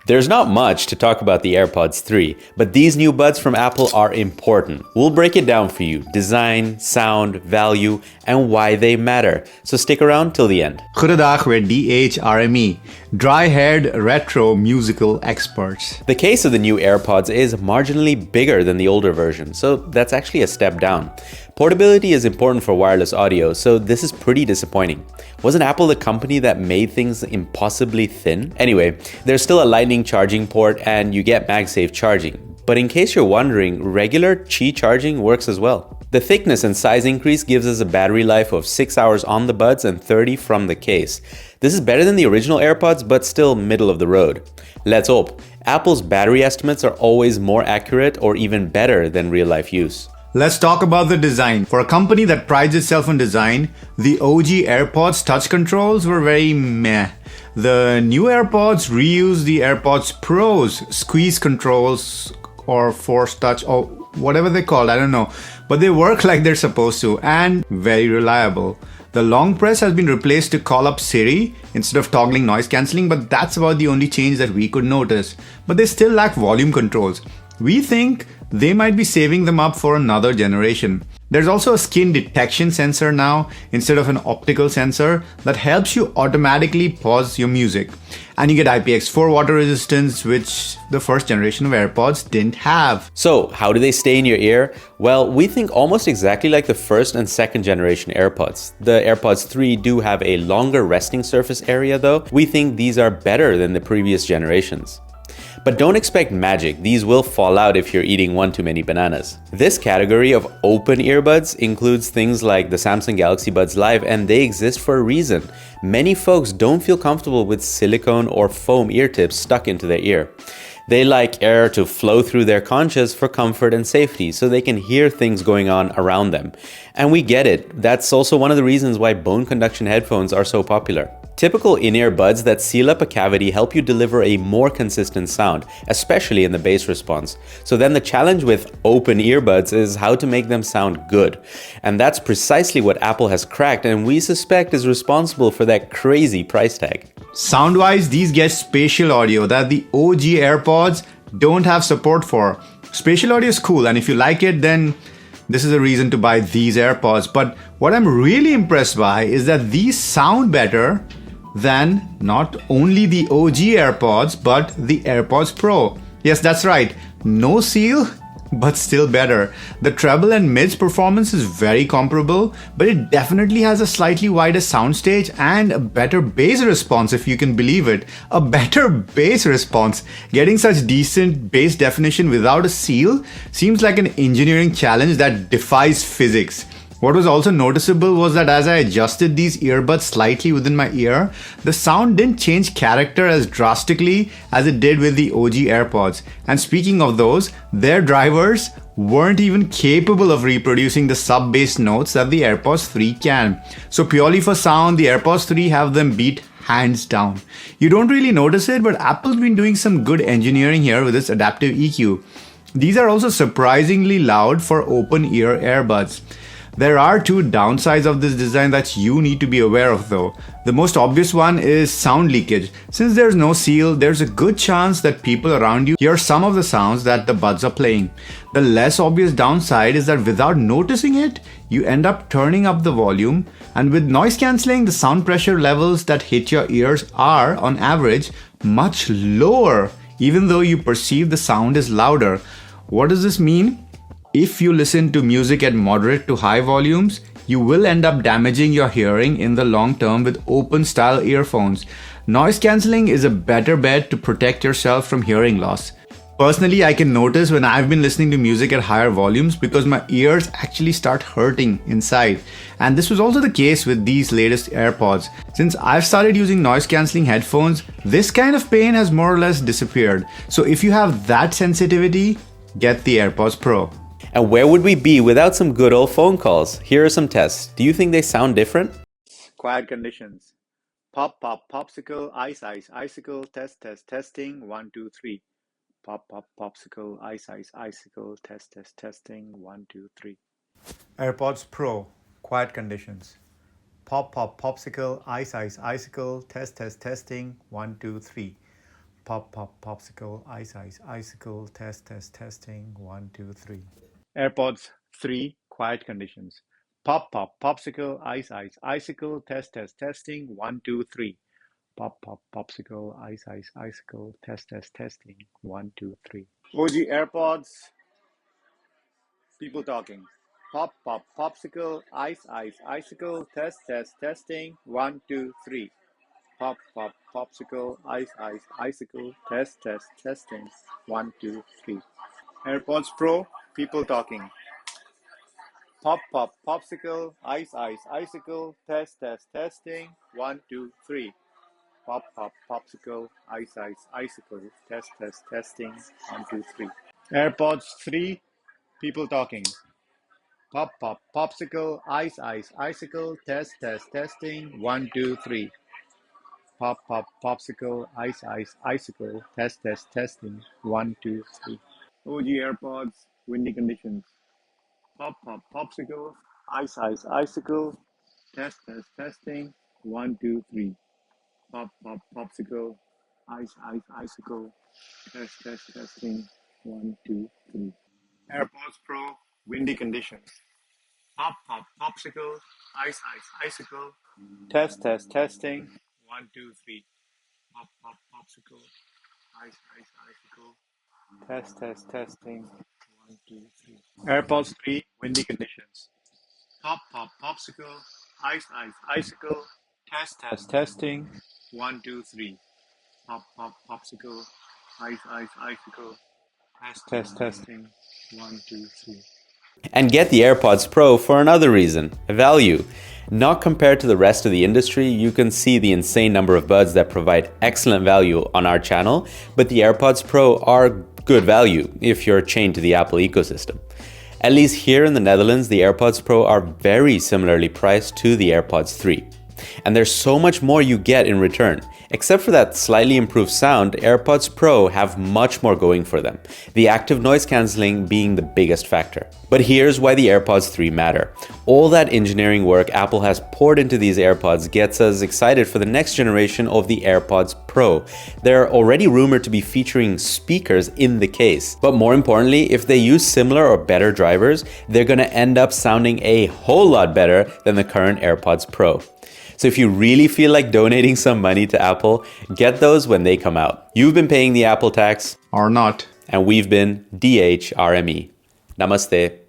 There's not much to talk about the AirPods 3, but these new buds from Apple are important. We'll break it down for you: design, sound, value, and why they matter. So stick around till the end. Goedendag, we're DHRME, dry-haired retro musical experts. The case of the new AirPods is marginally bigger than the older version, so that's actually a step down. Portability is important for wireless audio, so this is pretty disappointing. Wasn't Apple the company that made things impossibly thin? Anyway, there's still a Lightning charging port and you get MagSafe charging. But in case you're wondering, regular Qi charging works as well. The thickness and size increase gives us a battery life of 6 hours on the buds and 30 from the case. This is better than the original AirPods, but still middle of the road. Let's hope. Apple's battery estimates are always more accurate or even better than real-life use. Let's talk about the design. For a company that prides itself on design, the OG AirPods touch controls were very meh. The new AirPods reuse the AirPods Pro's squeeze controls or force touch or whatever they're called, I don't know. But they work like they're supposed to and very reliable. The long press has been replaced to call up Siri instead of toggling noise cancelling, but that's about the only change that we could notice. But they still lack volume controls. We think they might be saving them up for another generation. There's also a skin detection sensor now instead of an optical sensor that helps you automatically pause your music. And you get IPX4 water resistance, which the first generation of AirPods didn't have. So, how do they stay in your ear? Well, we think almost exactly like the first and second generation AirPods. The AirPods 3 do have a longer resting surface area though. We think these are better than the previous generations. But don't expect magic, these will fall out if you're eating one too many bananas. This category of open earbuds includes things like the Samsung Galaxy Buds Live, and they exist for a reason. Many folks don't feel comfortable with silicone or foam ear tips stuck into their ear. They like air to flow through their conchas for comfort and safety, so they can hear things going on around them. And we get it, that's also one of the reasons why bone conduction headphones are so popular. Typical in-ear buds that seal up a cavity help you deliver a more consistent sound, especially in the bass response. So then the challenge with open earbuds is how to make them sound good. And that's precisely what Apple has cracked, and we suspect is responsible for that crazy price tag. Sound-wise, these get spatial audio that the OG AirPods don't have support for. Spatial audio is cool, and if you like it, then this is a reason to buy these AirPods. But what I'm really impressed by is that these sound better than not only the OG AirPods, but the AirPods Pro. Yes, that's right. No seal, but still better. The treble and mids performance is very comparable, but it definitely has a slightly wider soundstage and a better bass response, if you can believe it. A better bass response. Getting such decent bass definition without a seal seems like an engineering challenge that defies physics. What was also noticeable was that as I adjusted these earbuds slightly within my ear, the sound didn't change character as drastically as it did with the OG AirPods. And speaking of those, their drivers weren't even capable of reproducing the sub-bass notes that the AirPods 3 can. So purely for sound, the AirPods 3 have them beat hands down. You don't really notice it, but Apple's been doing some good engineering here with its adaptive EQ. These are also surprisingly loud for open ear earbuds. There are two downsides of this design that you need to be aware of though. The most obvious one is sound leakage. Since there's no seal, there's a good chance that people around you hear some of the sounds that the buds are playing. The less obvious downside is that without noticing it, you end up turning up the volume, and with noise cancelling, the sound pressure levels that hit your ears are, on average, much lower, even though you perceive the sound is louder. What does this mean? If you listen to music at moderate to high volumes, you will end up damaging your hearing in the long term with open style earphones. Noise cancelling is a better bet to protect yourself from hearing loss. Personally, I can notice when I've been listening to music at higher volumes because my ears actually start hurting inside. And this was also the case with these latest AirPods. Since I've started using noise cancelling headphones, this kind of pain has more or less disappeared. So if you have that sensitivity, get the AirPods Pro. And where would we be without some good old phone calls? Here are some tests. Do you think they sound different? Quiet conditions. Pop, pop, popsicle, ice, ice, icicle, test, test, testing, 1, 2, 3. Pop, pop, popsicle, ice, ice, icicle, test, test, testing, 1, 2, 3. AirPods Pro, quiet conditions. Pop, pop, popsicle, ice, ice, icicle, test, test, testing, 1, 2, 3. pop, pop, popsicle, ice, ice, icicle, test, test, testing, 1, 2, 3. AirPods 3, quiet conditions. Pop, pop, popsicle, ice, ice, icicle, test, test, testing, 1, 2, 3. Pop, pop, popsicle, ice, ice, icicle, test, test, testing, 1, 2, 3. OG AirPods, people talking. Pop, pop, popsicle, ice, ice, icicle, test, test, testing, 1, 2, 3. Pop, pop, popsicle, ice, ice, icicle, test, test, testing, 1, 2, 3. AirPods Pro, people talking. Pop, pop, popsicle, ice, ice, icicle, test, test, testing, 1, 2, 3. Pop, pop, popsicle, ice, ice, icicle, test, test, testing, 1, 2, 3. AirPods 3, people talking. Pop, pop, popsicle, ice, ice, icicle, test, test, testing, 1, 2, 3. Pop, pop, popsicle, ice, ice, icicle, test, test, testing, 1, 2, 3. OG AirPods, windy conditions. Pop, pop, popsicle, ice, ice, icicle, test, test, testing, 1, 2, 3. Pop, pop, popsicle, ice, ice, icicle, test, test, testing, 1, 2, 3. AirPods Pro, windy conditions. Pop, pop, popsicle, ice, ice, icicle, test, test, testing, 1, 2, 3. Pop, pop, popsicle, ice, ice, icicle, test, test, testing, 1, 2, 3. AirPods 3, windy conditions. Pop, pop, popsicle, ice, ice, icicle, test, test, testing, 1, 2, 3. Pop, pop, popsicle, ice, ice, icicle, test, test, testing, 1, 2, 3. And get the AirPods Pro for another reason, value. Not compared to the rest of the industry, you can see the insane number of buds that provide excellent value on our channel, but the AirPods Pro are good value if you're chained to the Apple ecosystem. At least here in the Netherlands, the AirPods Pro are very similarly priced to the AirPods 3. And there's so much more you get in return. Except for that slightly improved sound, AirPods Pro have much more going for them, the active noise cancelling being the biggest factor. But here's why the AirPods 3 matter. All that engineering work Apple has poured into these AirPods gets us excited for the next generation of the AirPods Pro. They're already rumored to be featuring speakers in the case. But more importantly, if they use similar or better drivers, they're going to end up sounding a whole lot better than the current AirPods Pro. So if you really feel like donating some money to Apple, get those when they come out. You've been paying the Apple tax. Or not. And we've been DHRME. Namaste.